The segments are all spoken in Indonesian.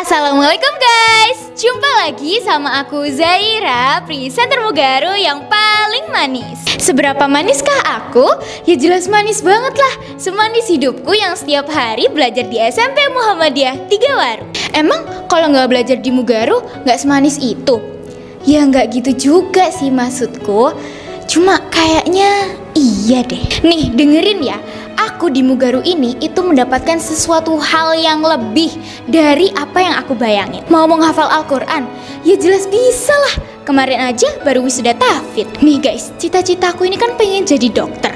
Assalamualaikum guys, jumpa lagi sama aku Zaira, presenter Mugaru yang paling manis. Seberapa maniskah aku? Ya jelas manis banget lah. Semanis hidupku yang setiap hari belajar di SMP Muhammadiyah 3 Waru. Emang kalau nggak belajar di Mugaru nggak semanis itu? Ya nggak gitu juga sih maksudku. Cuma kayaknya iya deh. Nih dengerin ya, aku di Mugaru ini itu mendapatkan sesuatu hal yang lebih dari apa yang aku bayangin. Mau menghafal Al-Quran, ya jelas bisa lah. Kemarin aja baru wisuda tahfidz. Nih guys, cita-citaku ini kan pengen jadi dokter.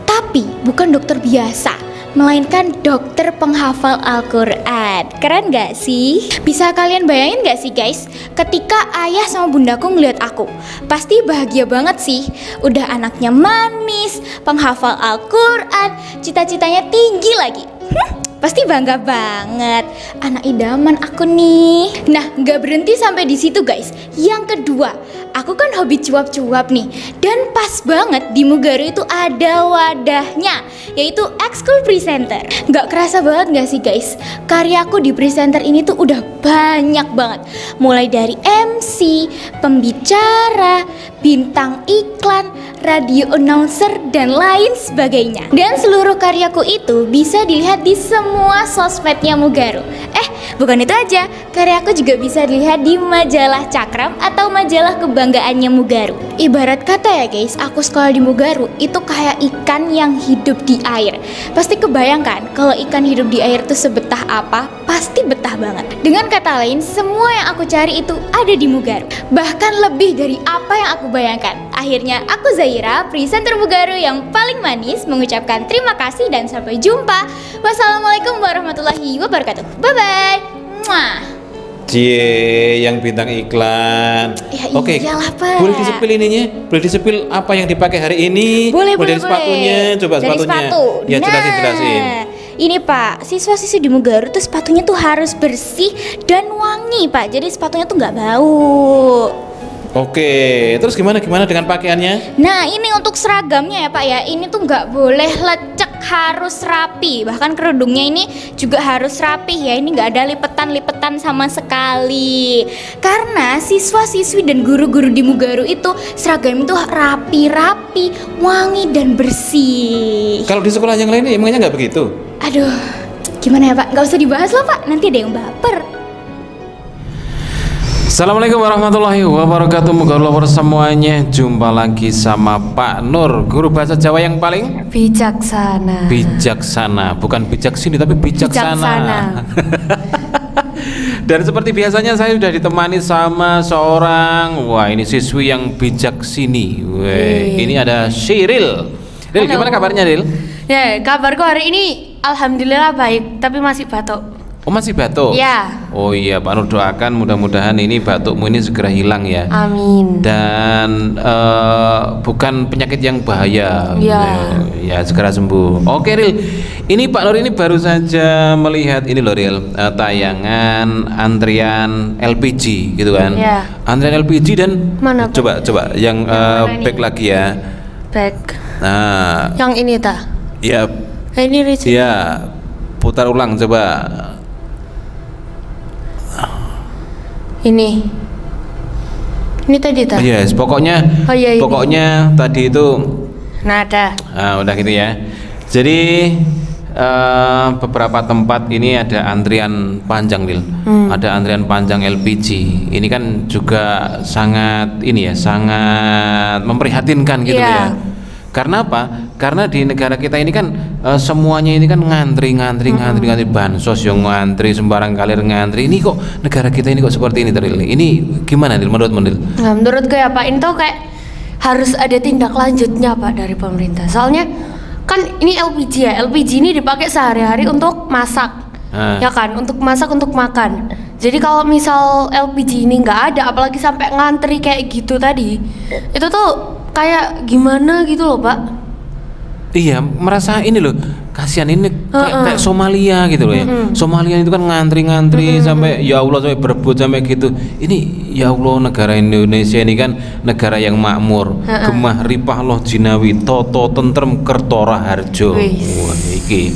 Tapi bukan dokter biasa, melainkan dokter penghafal Al-Quran. Keren gak sih? Bisa kalian bayangin gak sih guys, ketika ayah sama bundaku ngeliat aku, pasti bahagia banget sih. Udah anaknya manis, penghafal Al-Quran, cita-citanya tinggi lagi. Pasti bangga banget, anak idaman aku nih. Nah, gak berhenti sampai di situ guys. Yang kedua, aku kan hobi cuap-cuap nih. Dan pas banget di Mugaru itu ada wadahnya, yaitu Ekskul Presenter. Gak kerasa banget gak sih guys, karyaku di presenter ini tuh udah banyak banget. Mulai dari MC, pembicara, bintang iklan, radio announcer, dan lain sebagainya. Dan seluruh karyaku itu bisa dilihat di semua sosmednya Mugaru. Bukan itu aja, karyaku juga bisa dilihat di majalah Cakram atau majalah kebanggaannya Mugaru. Ibarat kata ya guys, aku sekolah di Mugaru itu kayak ikan yang hidup di air. Pasti kebayangkan kalau ikan hidup di air itu sebetah apa? Pasti betah banget. Dengan kata lain, semua yang aku cari itu ada di Mugaru. Bahkan lebih dari apa yang aku bayangkan. Akhirnya aku Zaira, presenter Mugaru yang paling manis, mengucapkan terima kasih dan sampai jumpa. Wassalamualaikum warahmatullahi wabarakatuh. Bye-bye. Mwah. Cie, yang bintang iklan. Ya Oke, iyalah, Pak. boleh disepil ininya? Boleh disepil apa yang dipakai hari ini? Boleh, dari sepatunya, coba dari sepatunya. Sepatu. Ya, jelasin. Ini Pak, siswa-siswi di Mugaru tuh sepatunya tuh harus bersih dan wangi Pak. Jadi sepatunya tuh nggak bau. Oke, terus gimana dengan pakaiannya? Nah ini untuk seragamnya ya Pak ya. Ini tuh nggak boleh lecek, harus rapi. Bahkan kerudungnya ini juga harus rapi ya. Ini nggak ada lipetan-lipetan sama sekali. Karena siswa-siswi dan guru-guru di Mugaru itu seragam itu rapi-rapi, wangi dan bersih. Kalau di sekolah yang lain emangnya nggak begitu? Aduh, gimana ya Pak? Nggak usah dibahas lah Pak, nanti ada yang baper. Assalamualaikum warahmatullahi wabarakatuh. Mugaru lovers semuanya, jumpa lagi sama Pak Nur, guru bahasa Jawa yang paling bijaksana. Bijaksana, bukan bijak sini tapi bijaksana. Dan seperti biasanya saya sudah ditemani sama seorang, wah ini siswi yang bijak sini. Ini ada Shiril. Ril, gimana kabarnya Ril? Ya, kabarku hari ini alhamdulillah baik, tapi masih batuk. Oh masih batuk? Ya. Oh iya, Pak Nur doakan mudah-mudahan ini batukmu ini segera hilang ya. Amin. Dan bukan penyakit yang bahaya. Ya. Ya segera sembuh. Oke Ril, ini Pak Nur ini baru saja melihat ini loh Ril, tayangan antrian LPG gitu kan? Ya. Antrian LPG dan mana? Coba yang back lagi ya. Back. Nah. Yang ini ta? Ya. Ini Rich. Ya. Putar ulang coba. Ini tadi ta? Yes, pokoknya iya, pokoknya tadi itu nada. Udah gitu ya. Jadi beberapa tempat ini ada antrian panjang Lil. Ada antrian panjang LPG. Ini kan juga sangat sangat memprihatinkan gitu ya. Karena apa? Karena di negara kita ini kan semuanya ini kan ngantri bansos yang ngantri, sembarang kalir ngantri. Ini kok negara kita ini kok seperti ini Ril? Ini gimana Ril menurut Ril? Nah, menurut gue ya Pak, ini tuh kayak harus ada tindak lanjutnya Pak dari pemerintah. Soalnya kan ini LPG ya. LPG ini dipakai sehari-hari untuk masak. Ya kan, untuk masak, untuk makan. Jadi kalau misal LPG ini nggak ada, apalagi sampai ngantri kayak gitu tadi, itu tuh kayak gimana gitu loh Pak. Iya, merasa ini loh, kasihan ini kayak Somalia gitu loh ya. Somalia itu kan ngantri sampai ya Allah, sampai berebut sampai gitu. Ini ya Allah, negara Indonesia ini kan negara yang makmur. Gemah ripah loh jinawi, toto tentrem kertora harjo. Wah iki.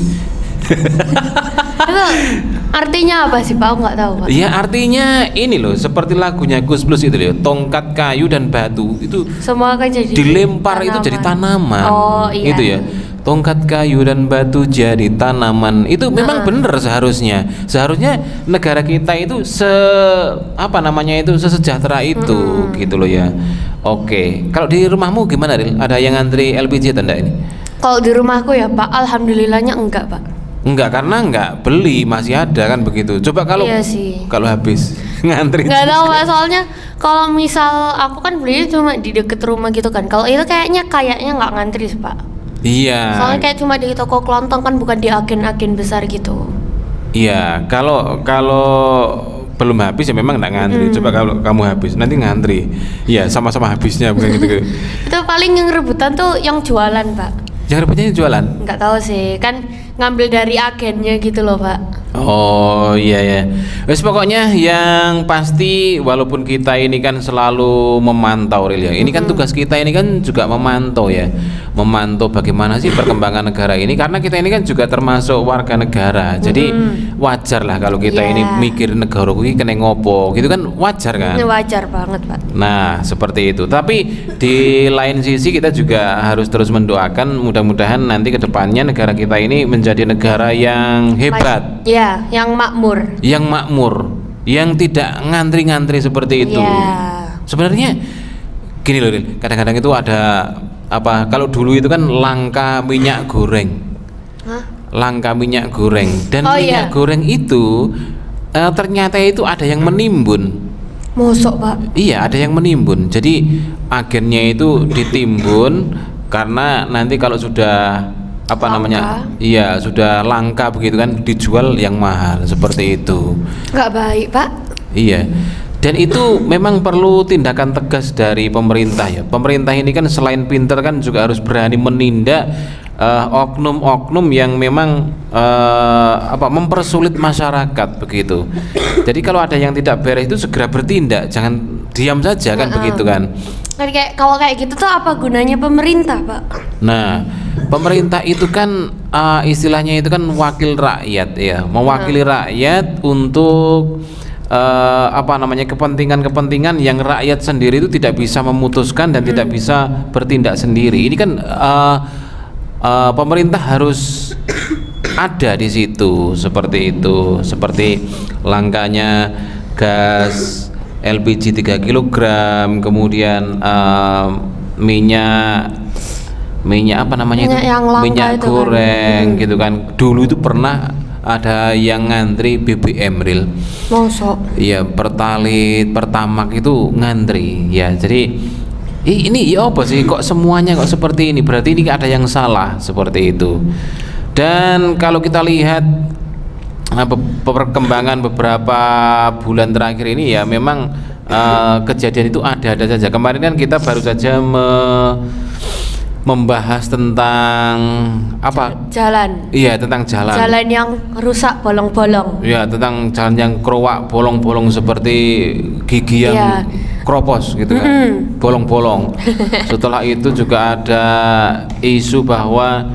Artinya apa sih Pak? Aku nggak tahu Pak. Ya artinya ini loh, seperti lagunya Gus Plus itu loh, tongkat kayu dan batu itu Semua akan jadi dilempar itu jadi tanaman. Oh iya. Itu ya. Tongkat kayu dan batu jadi tanaman. Itu memang benar seharusnya. Seharusnya negara kita itu sesejahtera itu gitu loh ya. Oke. Kalau di rumahmu gimana, Ril? Ada yang ngantri LPG atau enggak ini? Kalau di rumahku ya Pak, alhamdulillahnya enggak Pak. Enggak, karena enggak beli, masih ada kan begitu. Coba kalau Iya sih. kalau habis ngantri. Nggak tahu Pak, soalnya kalau misal aku kan belinya cuma di deket rumah gitu kan. Kalau itu kayaknya nggak ngantri sih Pak. Iya. Soalnya kayak cuma di toko kelontong kan, bukan di agen-agen besar gitu. Iya, kalau belum habis ya memang enggak ngantri. Coba kalau kamu habis nanti ngantri. Iya, sama-sama habisnya bukan gitu. Itu paling yang rebutan tuh yang jualan Pak. Yang rebutnya jualan? Nggak tahu sih, kan ngambil dari agennya gitu loh Pak. Oh iya ya. Wes pokoknya yang pasti walaupun kita ini kan selalu memantau Ril ya. Ini kan tugas kita ini kan juga memantau ya. Memantau bagaimana sih perkembangan negara ini, karena kita ini kan juga termasuk warga negara. Jadi wajar lah kalau kita ini mikir negara kuwi kena ngopo gitu kan, wajar kan? Wajar banget Pak. Nah seperti itu. Tapi di lain sisi kita juga harus terus mendoakan mudah-mudahan nanti ke depannya negara kita ini menjadi negara yang hebat. Ya, yang makmur. Yang makmur, yang tidak ngantri-ngantri seperti itu. Sebenarnya gini loh, kadang-kadang itu ada apa? Kalau dulu itu kan langka minyak goreng. Langka minyak goreng dan minyak goreng itu ternyata itu ada yang menimbun. Mosok Pak? Iya, ada yang menimbun. Jadi agennya itu ditimbun karena nanti kalau sudah namanya, iya sudah langka begitu kan, dijual yang mahal seperti itu. Nggak baik Pak. Iya. Dan itu memang perlu tindakan tegas dari pemerintah ya. Pemerintah ini kan selain pinter kan juga harus berani menindak oknum-oknum yang memang mempersulit masyarakat begitu. Jadi kalau ada yang tidak beres itu segera bertindak, jangan diam saja kan begitu kan. Kalau kayak gitu tuh apa gunanya pemerintah Pak? Nah, pemerintah itu kan istilahnya itu kan wakil rakyat ya, mewakili rakyat untuk kepentingan-kepentingan yang rakyat sendiri itu tidak bisa memutuskan dan tidak bisa bertindak sendiri. Ini kan pemerintah harus ada di situ seperti itu, seperti langkanya gas LPG 3 kg, kemudian minyak minyak goreng kan, gitu kan. Dulu itu pernah ada yang ngantri BBM Ril. Mosok? Iya, Pertalite, Pertamax itu ngantri ya. Jadi ini ya apa sih kok semuanya kok seperti ini, berarti ini ada yang salah seperti itu. Dan kalau kita lihat perkembangan beberapa bulan terakhir ini ya memang kejadian itu ada-ada saja. Kemarin kan kita baru saja membahas tentang jalan. Iya, tentang jalan. Jalan yang rusak bolong-bolong. Iya, tentang jalan yang kerowak bolong-bolong seperti gigi yang kropos gitu kan. Bolong-bolong. Setelah itu juga ada isu bahwa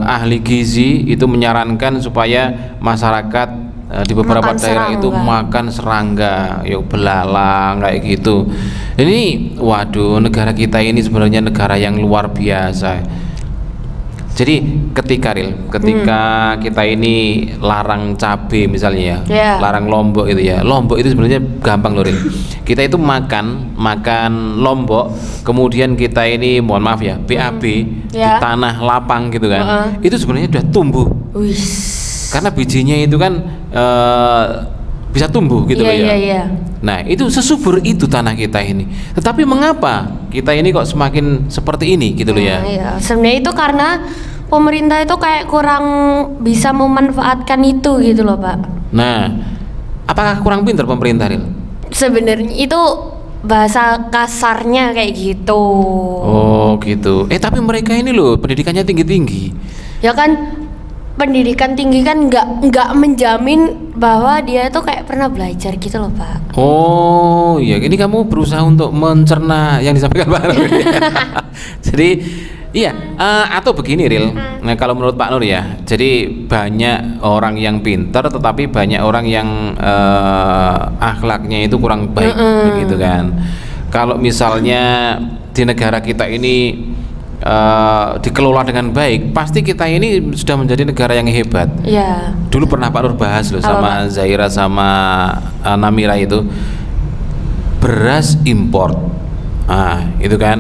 ahli gizi itu menyarankan supaya masyarakat di beberapa daerah itu makan serangga, yuk belalang kayak gitu. Ini waduh, negara kita ini sebenarnya negara yang luar biasa. Jadi ketika kita ini larang cabai misalnya larang lombok itu ya. Lombok itu sebenarnya gampang loh Ril. Kita itu makan lombok, kemudian kita ini mohon maaf ya, BAB di tanah lapang gitu kan. Itu sebenarnya sudah tumbuh. Karena bijinya itu kan bisa tumbuh gitu loh ya. Nah, itu sesubur itu tanah kita ini. Tetapi mengapa kita ini kok semakin seperti ini gitu loh ya? Sebenarnya itu karena pemerintah itu kayak kurang bisa memanfaatkan itu gitu loh Pak. Nah, apakah kurang pintar pemerintah Ril? Sebenarnya itu bahasa kasarnya kayak gitu. Oh gitu. Tapi mereka ini loh pendidikannya tinggi-tinggi. Ya kan, pendidikan tinggi kan nggak menjamin bahwa dia itu kayak pernah belajar gitu loh Pak. Oh iya, ini kamu berusaha untuk mencerna yang disampaikan Pak Rawi. Jadi Iya, atau begini Ril. Nah, kalau menurut Pak Nur ya, jadi banyak orang yang pintar tetapi banyak orang yang akhlaknya itu kurang baik, begitu kan. Kalau misalnya di negara kita ini dikelola dengan baik, pasti kita ini sudah menjadi negara yang hebat. Iya. Dulu pernah Pak Nur bahas loh sama Zaira sama Namira itu, beras import, itu kan,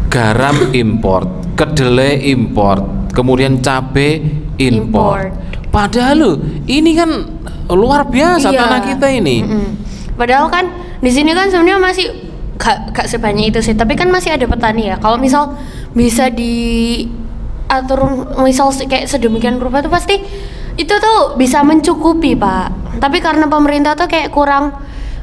garam import, kedelai import, kemudian cabe import. Padahal loh, ini kan luar biasa tanah kita ini. Padahal kan di sini kan sebenarnya masih gak sebanyak itu sih, tapi kan masih ada petani ya. Kalau misal bisa diatur misal kayak sedemikian rupa tuh pasti itu tuh bisa mencukupi Pak. Tapi karena pemerintah tuh kayak kurang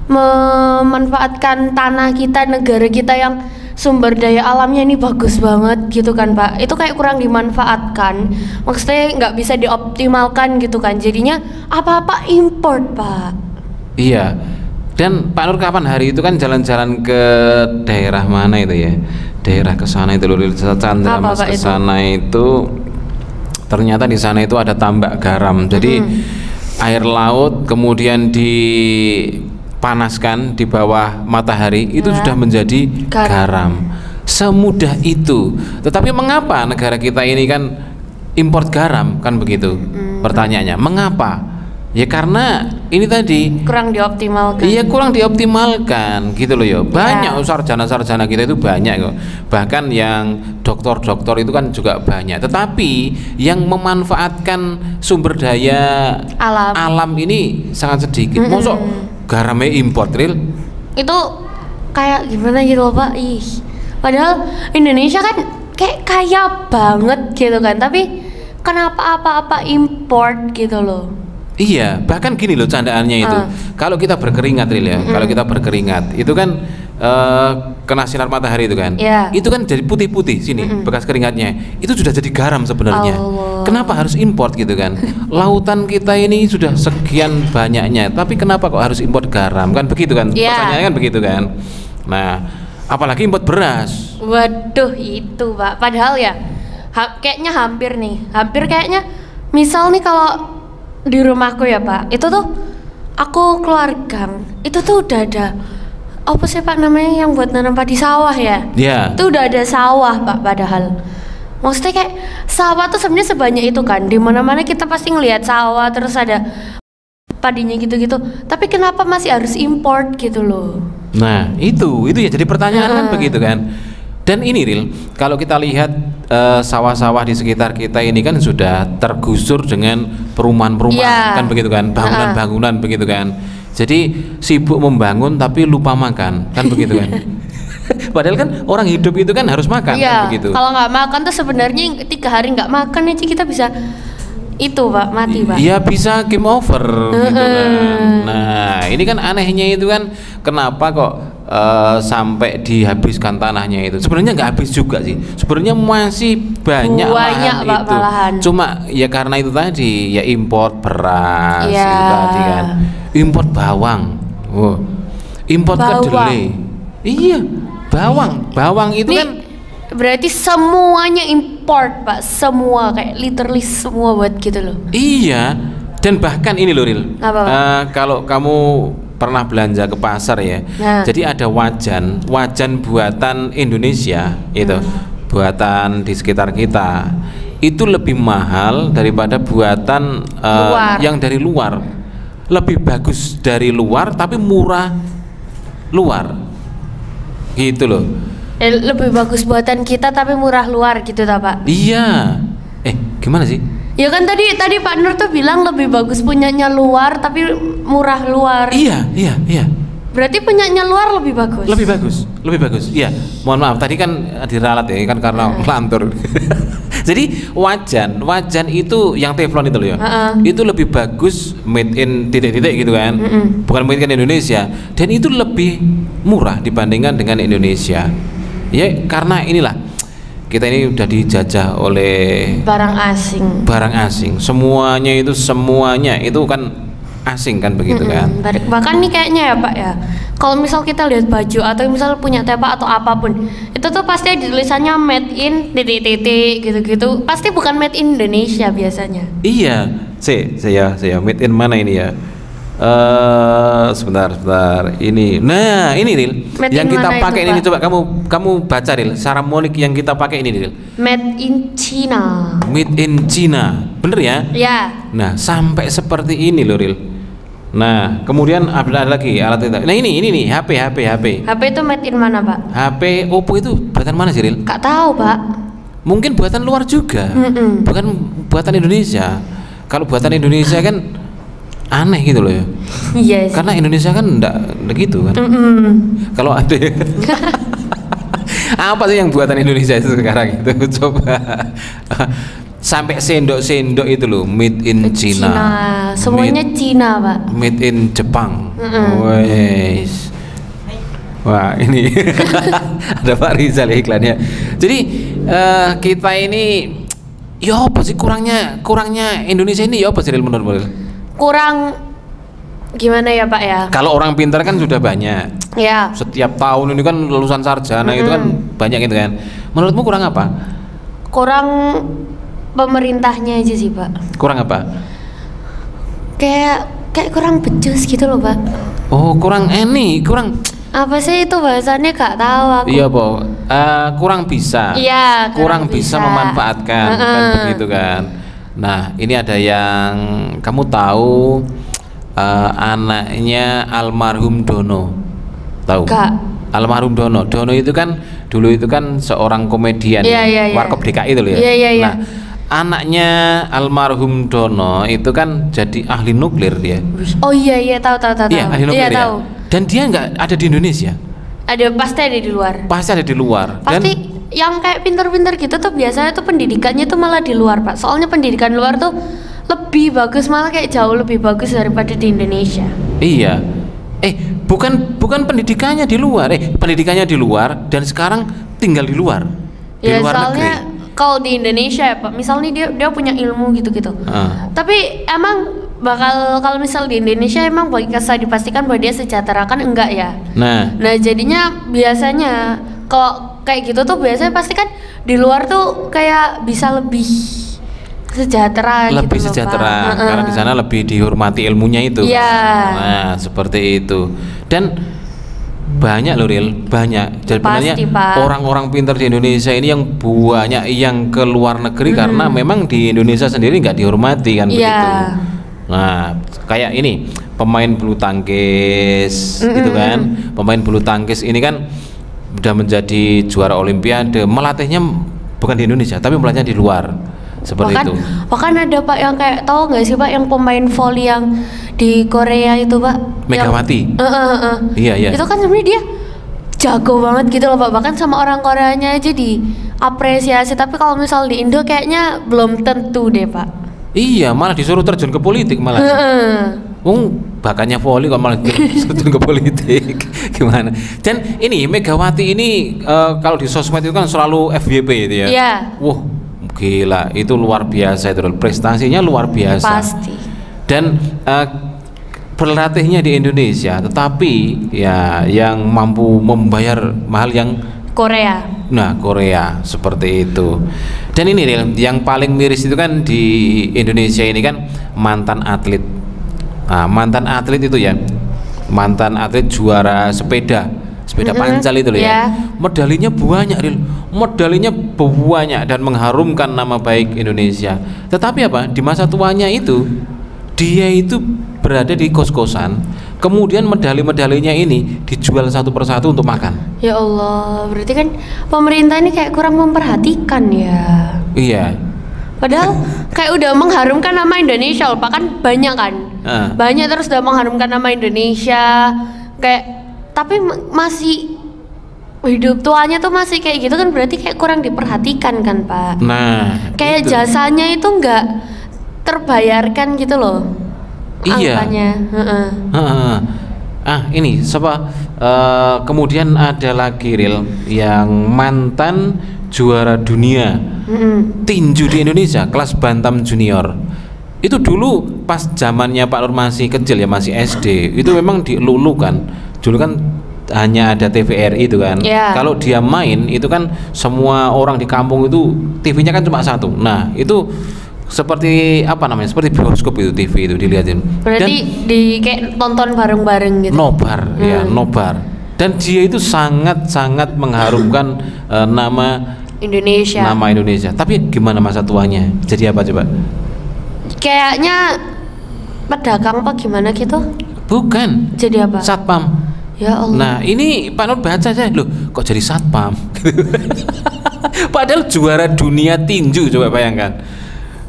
memanfaatkan tanah kita, negara kita yang sumber daya alamnya ini bagus banget gitu kan Pak. Itu kayak kurang dimanfaatkan, maksudnya nggak bisa dioptimalkan gitu kan. Jadinya apa-apa import Pak. Iya. Dan Pak Nur kapan hari itu kan jalan-jalan ke daerah mana itu ya? Daerah ke sana itu loh, Chandra Mas ke sana itu ternyata di sana itu ada tambak garam. Jadi air laut kemudian dipanaskan di bawah matahari itu sudah menjadi garam. Semudah itu. Tetapi mengapa negara kita ini kan import garam kan begitu? Pertanyaannya, mengapa? Ya karena ini tadi kurang dioptimalkan. Iya, kurang dioptimalkan gitu loh ya. Banyak sarjana-sarjana kita itu banyak kok. Bahkan yang doktor-doktor itu kan juga banyak. Tetapi yang memanfaatkan sumber daya alam ini sangat sedikit. Mosok garamnya import Ril? Itu kayak gimana gitu loh Pak. Ih. Padahal Indonesia kan kayak kaya banget gitu kan. Tapi kenapa apa-apa import gitu loh. Iya, bahkan gini loh candaannya itu. Kalau kita berkeringat Ril ya, kalau kita berkeringat itu kan kena sinar matahari itu kan. Itu kan jadi putih-putih sini bekas keringatnya. Itu sudah jadi garam sebenarnya. Kenapa harus import gitu kan? Lautan kita ini sudah sekian banyaknya, tapi kenapa kok harus import garam? Kan begitu kan? Pertanyaannya kan begitu kan. Nah, apalagi import beras. Waduh, itu Pak. Padahal ya kayaknya hampir kayaknya misal nih kalau di rumahku ya Pak, itu tuh aku keluar gang, itu tuh udah ada apa sih Pak namanya yang buat nanam padi sawah ya? Iya. Itu udah ada sawah Pak, padahal maksudnya kayak sawah tuh sebenarnya sebanyak itu kan, di mana-mana kita pasti ngelihat sawah terus ada padinya gitu-gitu, tapi kenapa masih harus import gitu loh? Nah itu ya jadi pertanyaan kan begitu kan. Dan ini Ril, kalau kita lihat sawah-sawah di sekitar kita ini kan sudah tergusur dengan perumahan-perumahan kan begitu kan, bangunan-bangunan begitu kan. Jadi sibuk membangun tapi lupa makan kan begitu kan. Padahal kan orang hidup itu kan harus makan kan begitu. Kalau nggak makan tuh sebenarnya 3 hari nggak makan aja kita bisa itu Pak, mati Pak. Iya, bisa game over gitu kan. Nah ini kan anehnya itu kan, kenapa kok sampai dihabiskan tanahnya itu? Sebenarnya nggak habis juga sih, sebenarnya masih banyak lahan Pak, itu malahan. Cuma ya karena itu tadi ya import beras itu tadi kan, import bawang, import kedelai. Iya, bawang itu kan berarti semuanya import Pak, semua kayak literally semua buat gitu loh. Iya, dan bahkan ini loh Ril, kalau kamu pernah belanja ke pasar ya, jadi ada wajan buatan Indonesia itu, buatan di sekitar kita itu lebih mahal daripada buatan yang dari luar. Lebih bagus dari luar tapi murah luar gitu loh. Lebih bagus buatan kita tapi murah luar gitu tak Pak? Iya. Gimana sih? Ya kan tadi Pak Nur tuh bilang lebih bagus punyanya luar tapi murah luar. Iya. Berarti punyanya luar lebih bagus. Lebih bagus. Iya. Mohon maaf tadi kan diralat ya kan karena lantur. Jadi wajan itu yang teflon itu loh ya. Itu lebih bagus made in titik-titik gitu kan. Bukan made in Indonesia, dan itu lebih murah dibandingkan dengan Indonesia. Ya karena inilah kita ini udah dijajah oleh barang asing. Semuanya itu kan asing kan begitu kan. Bahkan nih kayaknya ya Pak ya, kalau misal kita lihat baju atau misal punya tepak atau apapun, itu tuh pasti ada tulisannya made in titik-titik gitu-gitu. Pasti bukan made in Indonesia biasanya. Iya, saya made in mana ini ya? Sebentar. Ini, nah ini Ril, yang kita pakai ini coba kamu baca Ril, Saramonic yang kita pakai ini Ril. Made in China. Made in China, bener ya? Ya. Nah sampai seperti ini loh Ril. Nah kemudian ada lagi alat itu. Nah ini nih HP. HP itu made in mana Pak? HP Oppo itu buatan mana sih Ril? Gak tahu Pak. Mungkin buatan luar juga, bukan buatan Indonesia. Kalau buatan Indonesia kan aneh gitu loh ya. Yes. Karena Indonesia kan enggak gitu kan. Kalau ada apa sih yang buatan Indonesia itu sekarang itu coba. Sampai sendok-sendok itu loh made in China. Semuanya Cina Pak. Made in Jepang. Wes. Wah ini ada Pak Rizal iklannya. Jadi kita ini ya apa sih kurangnya Indonesia ini ya apa sih menurut kurang gimana ya Pak ya? Kalau orang pintar kan sudah banyak. Ya. Setiap tahun ini kan lulusan sarjana itu kan banyak gitu kan. Menurutmu kurang apa? Kurang pemerintahnya aja sih Pak. Kurang apa? Kayak kurang becus gitu loh Pak. Oh kurang kurang apa sih itu bahasannya gak tahu aku. Iya po, kurang bisa. Iya. Kurang bisa memanfaatkan kan begitu kan. Nah ini ada yang kamu tahu anaknya almarhum Dono, tahu? Gak. Almarhum Dono itu kan dulu itu kan seorang komedian Warkop DKI itu loh ya. Iya. Nah anaknya almarhum Dono itu kan jadi ahli nuklir dia. Oh iya tahu. Iya ahli nuklir ya. Tahu. Dan dia nggak ada di Indonesia. Pasti ada di luar. Pasti ada di luar. Pasti yang kayak pinter-pinter gitu tuh biasanya tuh pendidikannya tuh malah di luar Pak. Soalnya pendidikan luar tuh lebih bagus, malah kayak jauh lebih bagus daripada di Indonesia. Iya. Bukan pendidikannya di luar. Pendidikannya di luar dan sekarang tinggal di luar. Di Ya luar soalnya negeri. kalau di Indonesia ya Pak, misalnya dia punya ilmu gitu-gitu. Tapi emang kalau misal di Indonesia emang bisa dipastikan bahwa dia sejahtera kan enggak ya? Nah jadinya biasanya kalau kayak gitu tuh biasanya pasti kan di luar tuh kayak bisa lebih sejahtera lebih gitu sejahtera Pak. Karena di sana lebih dihormati ilmunya itu. Iya. Nah seperti itu. Dan banyak loh Ril, banyak. Jadi sebenarnya orang-orang pintar di Indonesia ini yang banyak yang ke luar negeri karena memang di Indonesia sendiri nggak dihormati kan begitu. Nah kayak ini pemain bulu tangkis gitu kan, pemain bulu tangkis ini kan udah menjadi juara olimpiade, melatihnya bukan di Indonesia tapi melatihnya di luar seperti itu. Bahkan ada Pak yang kayak tahu nggak sih Pak yang pemain voli yang di Korea itu Pak, Megawati. Iya. Itu kan sebenarnya dia jago banget gitu loh Pak, bahkan sama orang Koreanya aja diapresiasi. Tapi kalau misal di Indo kayaknya belum tentu deh Pak. Iya, malah disuruh terjun ke politik malah. Bakatnya voli kok malah terjun ke politik. Gimana? Dan ini Megawati ini kalau di sosmed itu kan selalu FYP itu ya. Iya. Wah, gila, itu luar biasa itu, prestasinya luar biasa. Pasti. Dan berlatihnya di Indonesia, tetapi ya yang mampu membayar mahal yang Korea. Nah, Korea seperti itu. Dan ini yang paling miris itu kan di Indonesia ini kan mantan atlet. Nah, mantan atlet itu ya, mantan atlet juara sepeda pancal itu loh ya. Medalinya banyak, medalinya banyak dan mengharumkan nama baik Indonesia. Tetapi apa? Di masa tuanya itu dia itu berada di kos-kosan, kemudian medali-medalinya ini dijual satu persatu untuk makan. Ya Allah, berarti kan pemerintah ini kayak kurang memperhatikan ya. Iya. Padahal kayak udah mengharumkan nama Indonesia loh, Pak, kan banyak kan? Banyak terus udah mengharumkan nama Indonesia, kayak tapi masih hidup tuanya tuh masih kayak gitu kan, berarti kayak kurang diperhatikan kan Pak? Nah, kayak itu. Jasanya itu nggak terbayarkan gitu loh. Iya. Angkanya. Ini siapa? Kemudian ada lagi yang mantan juara dunia tinju di Indonesia kelas bantam junior. Itu dulu pas zamannya Pak Nur masih kecil ya, masih SD, itu memang dilulukan. Dulu kan hanya ada TVRI itu kan. Kalau dia main itu kan semua orang di kampung itu TV-nya kan cuma satu. Nah, itu seperti apa namanya? Seperti bioskop itu, TV itu dilihatin. Berarti di kayak tonton bareng-bareng gitu. Nobar, ya, nobar. Dan dia itu sangat-sangat mengharumkan nama Indonesia. Nama Indonesia. Tapi gimana masa tuanya? Jadi apa coba? Kayaknya pedagang apa gimana gitu? Bukan. Jadi apa? Satpam. Ya Allah. Nah, ini Pak Nur baca aja, loh, kok jadi satpam? Padahal juara dunia tinju, coba bayangkan.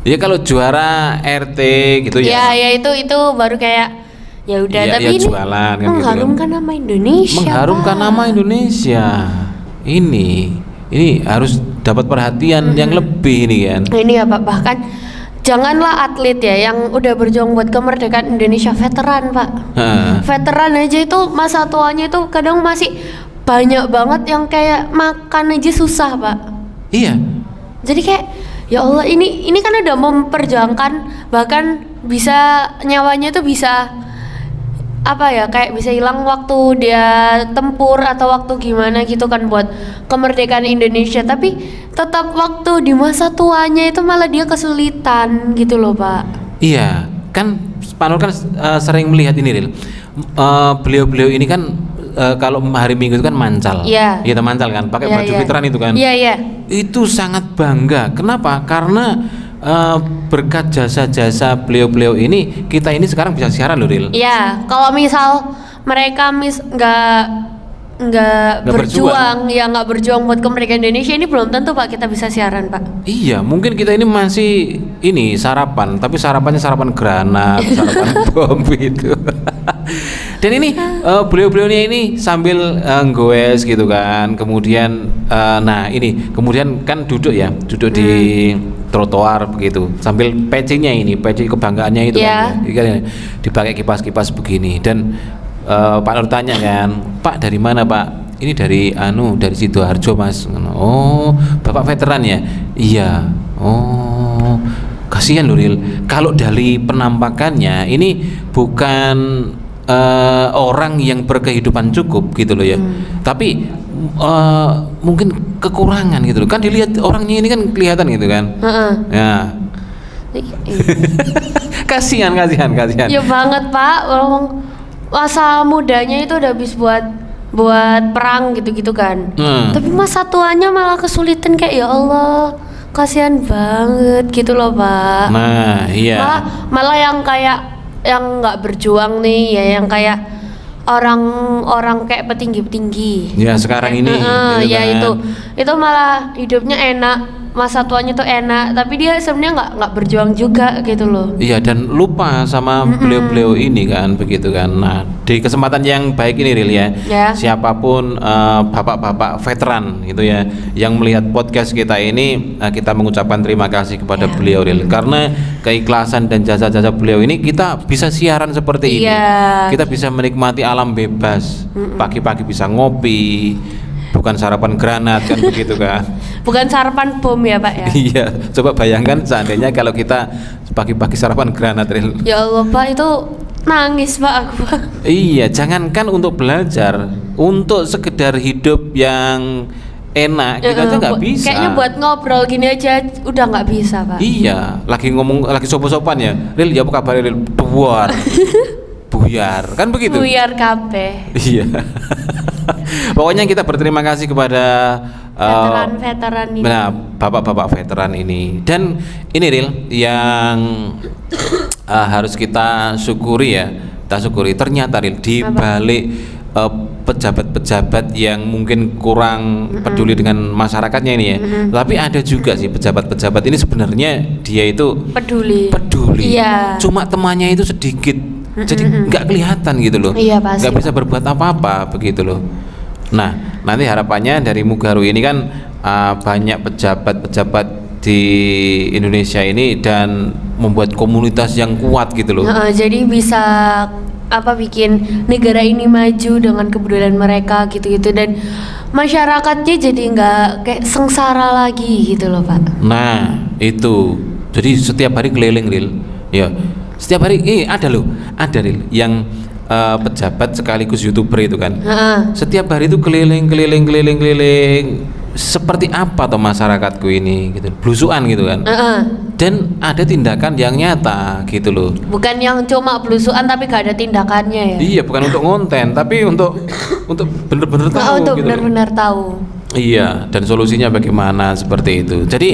Ya kalau juara RT gitu ya. Ya itu baru kayak ya udah, ya, tapi ya jualan kan mengharumkan gitu. nama Indonesia. Mengharumkan nama Indonesia. Ini harus dapat perhatian yang lebih ini kan. Ini ya Pak, bahkan janganlah atlet ya yang udah berjuang buat kemerdekaan Indonesia, veteran Pak. Veteran aja itu masa tuanya itu kadang masih banyak banget yang kayak makan aja susah Pak. Iya. Jadi kayak ya Allah, ini kan udah memperjuangkan, bahkan bisa nyawanya itu bisa apa ya, kayak bisa hilang waktu dia tempur atau waktu gimana gitu kan buat kemerdekaan Indonesia, tapi tetap waktu di masa tuanya itu malah dia kesulitan gitu loh Pak. Iya, kan Pak Nur kan sering melihat ini Ril. Beliau-beliau ini kan kalau hari Minggu itu kan mancal. Iya. Kita mancal kan, pakai baju veteran itu kan. Iya. Itu sangat bangga. Kenapa? Karena berkat jasa-jasa beliau-beliau ini, kita ini sekarang bisa siaran loh Ril. Iya, kalau misal mereka nggak berjuang, ya nggak berjuang buat kemerdekaan Indonesia, ini belum tentu Pak kita bisa siaran Pak. Iya, mungkin kita ini masih ini sarapan, tapi sarapannya sarapan granat, sarapan bom gitu. Dan ini beliau-beliaunya ini sambil goes gitu kan, kemudian nah ini kemudian kan duduk di trotoar begitu, sambil pecinya ini, peci kebanggaannya itu kan, dipakai kipas-kipas begini. Dan Pak Nur tanya kan, Pak dari mana Pak? Ini dari Sidoarjo Mas. Oh, Bapak veteran ya? Iya. Oh, kasihan loh Ril. Kalau dari penampakannya ini bukan orang yang berkehidupan cukup gitu loh ya. Tapi mungkin kekurangan gitu loh. Kan dilihat orangnya ini kan kelihatan gitu kan. Ya. kasihan. Ya banget Pak. Masa mudanya itu udah habis buat perang gitu kan. Tapi masa tuanya malah kesulitan, kayak ya Allah, kasihan banget gitu loh Pak. Nah, iya. Malah yang kayak yang nggak berjuang nih ya, yang kayak orang-orang kayak petinggi-petinggi. Ya sekarang ini. Ya itu malah hidupnya enak, masa tuanya tuh enak, tapi dia sebenarnya nggak berjuang juga gitu loh. Iya, dan lupa sama beliau-beliau ini kan, begitu kan. Nah, di kesempatan yang baik ini Ril ya, siapapun bapak-bapak veteran gitu ya yang melihat podcast kita ini, kita mengucapkan terima kasih kepada beliau Ril, karena keikhlasan dan jasa-jasa beliau ini kita bisa siaran seperti ini. Kita bisa menikmati alam bebas. Pagi-pagi bisa ngopi, bukan sarapan granat kan begitu kan. Bukan sarapan bom ya Pak ya. Iya, coba bayangkan seandainya kalau kita pagi-pagi sarapan granat Ril. Ya Allah Pak, itu nangis Pak aku. Iya, jangankan untuk belajar, untuk sekedar hidup yang enak kita aja nggak bisa. Kayaknya buat ngobrol gini aja udah nggak bisa Pak. Iya, lagi sopan-sopan ya Ril, ya apa kabar Ril? Buar. Buyar, kan begitu? Buyar kabeh. Iya. Pokoknya kita berterima kasih kepada veteran-veteran ini. Nah, bapak-bapak veteran ini. Dan ini Ril yang harus kita syukuri ya. Kita syukuri ternyata Ril di balik pejabat-pejabat yang mungkin kurang peduli dengan masyarakatnya ini ya. Tapi ada juga sih pejabat-pejabat ini sebenarnya dia itu peduli. Iya. Cuma temannya itu sedikit. Jadi nggak kelihatan gitu loh. Iya, pasti. Nggak bisa berbuat apa-apa begitu loh. Nah, nanti harapannya dari Mugaru ini kan banyak pejabat-pejabat di Indonesia ini dan membuat komunitas yang kuat gitu loh. Jadi bisa bikin negara ini maju dengan kepedulian mereka gitu-gitu, dan masyarakatnya jadi nggak kayak sengsara lagi gitu loh Pak. Nah itu, jadi setiap hari keliling Ril, ya Setiap hari ada loh, ada Ril, yang pejabat sekaligus YouTuber itu kan. Setiap hari itu keliling. Seperti apa toh masyarakatku ini gitu, blusukan gitu kan. Dan ada tindakan yang nyata gitu loh. Bukan yang cuma blusukan tapi gak ada tindakannya ya. Iya, bukan untuk konten tapi untuk bener-bener tahu untuk gitu. Bener-bener tahu. Iya, dan solusinya bagaimana seperti itu. Jadi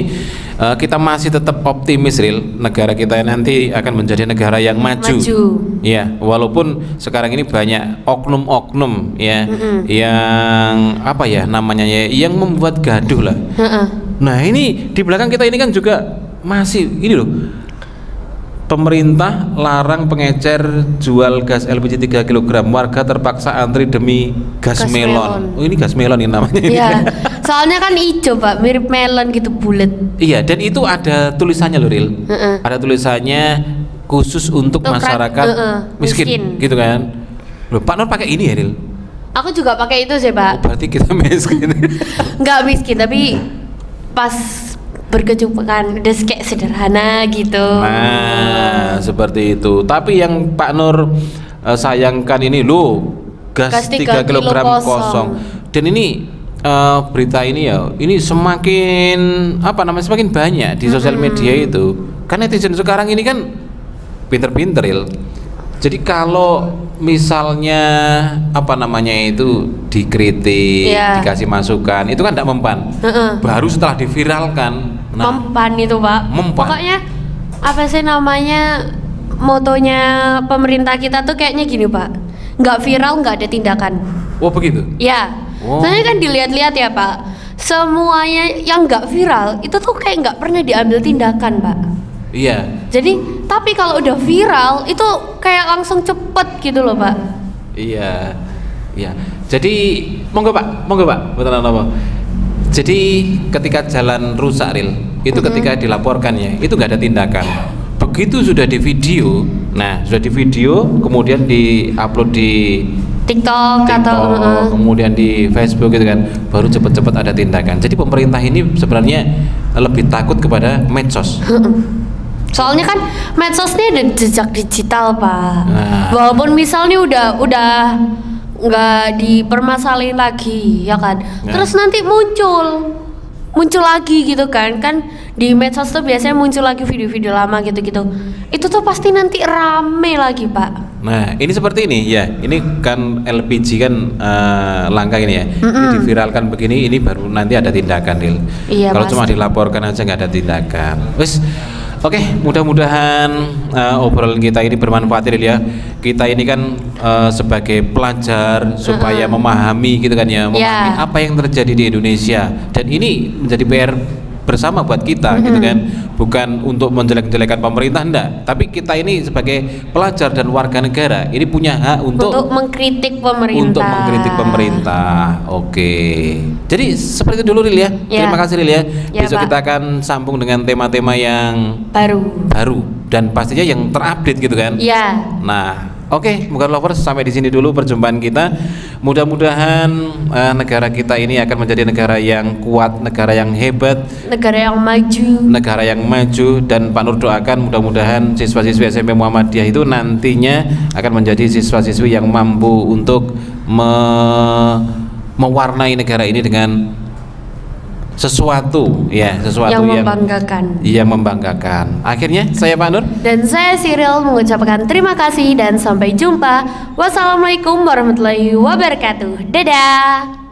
kita masih tetap optimis Ril, negara kita nanti akan menjadi negara yang maju. Iya, walaupun sekarang ini banyak oknum-oknum ya, yang apa ya namanya ya, yang membuat gaduh lah. Nah ini di belakang kita ini kan juga masih ini loh. Pemerintah larang pengecer jual gas LPG 3 kg. Warga terpaksa antri demi gas melon. Oh, ini gas melon ini namanya. Iya. Soalnya kan hijau, Pak, mirip melon gitu, bulat. Iya, dan itu ada tulisannya loh, Ril. Ada tulisannya khusus untuk masyarakat miskin, gitu kan. Loh, Pak Nur pakai ini ya, Ril? Aku juga pakai itu sih, Pak. Oh, berarti kita miskin. Enggak miskin, tapi pas berkecukupan udah kayak sederhana gitu. Nah, seperti itu. Tapi yang Pak Nur sayangkan ini loh, gas 3 kg kosong. Dan ini berita ini ya, ini semakin apa namanya, semakin banyak di sosial media itu. Karena netizen sekarang ini kan pinter-pinter ya. Jadi kalau misalnya apa namanya itu dikritik, dikasih masukan, itu kan tidak mempan. Baru setelah diviralkan, mempan itu, Pak. Mempan. Pokoknya apa sih namanya, motonya pemerintah kita tuh kayaknya gini, Pak. Nggak viral, nggak ada tindakan. Oh begitu? Ya. Soalnya kan dilihat-lihat ya, Pak. Semuanya yang nggak viral itu tuh kayak nggak pernah diambil tindakan, Pak. Iya. Jadi, tapi kalau udah viral itu kayak langsung cepet gitu loh, Pak. Iya. Iya. Jadi monggo Pak, betul apa? Jadi ketika jalan rusak Ril, itu ketika dilaporkan ya, itu nggak ada tindakan. Begitu sudah di video, kemudian di-upload di TikTok atau kemudian di Facebook gitu kan, baru cepet-cepet ada tindakan. Jadi pemerintah ini sebenarnya lebih takut kepada medsos. Soalnya kan medsos ini ada jejak digital, Pak. Walaupun misalnya udah nggak dipermasalahin lagi, ya kan. Terus nanti muncul lagi gitu kan di medsos tuh biasanya muncul lagi video-video lama gitu-gitu. Itu tuh pasti nanti rame lagi, Pak. Nah, ini seperti ini ya. Ini kan LPG kan langka ini ya. Ini diviralkan begini, ini baru nanti ada tindakan, Dil. Iya, kalau cuma dilaporkan aja nggak ada tindakan. Wes, oke, mudah-mudahan obrolan kita ini bermanfaat ya. Kita ini kan sebagai pelajar supaya memahami gitu kan ya, memahami apa yang terjadi di Indonesia, dan ini menjadi PR bersama buat kita gitu kan, bukan untuk menjelek-jelekan pemerintah enggak, tapi kita ini sebagai pelajar dan warga negara ini punya hak untuk mengkritik pemerintah. Oke. Jadi seperti itu dulu Ril ya. Terima kasih Ril ya. Besok Pak. kita akan sambung dengan tema-tema yang baru dan pastinya yang terupdate gitu kan. Iya. Nah, oke, Mugar Lovers, sampai di sini dulu perjumpaan kita. Mudah-mudahan negara kita ini akan menjadi negara yang kuat, negara yang hebat, negara yang maju, dan Pak Nur doakan mudah-mudahan siswa-siswi SMP Muhammadiyah itu nantinya akan menjadi siswa-siswi yang mampu untuk mewarnai negara ini dengan sesuatu yang membanggakan. Akhirnya saya Pak Nur dan saya Cyril mengucapkan terima kasih dan sampai jumpa. Wassalamualaikum warahmatullahi wabarakatuh. Dadah.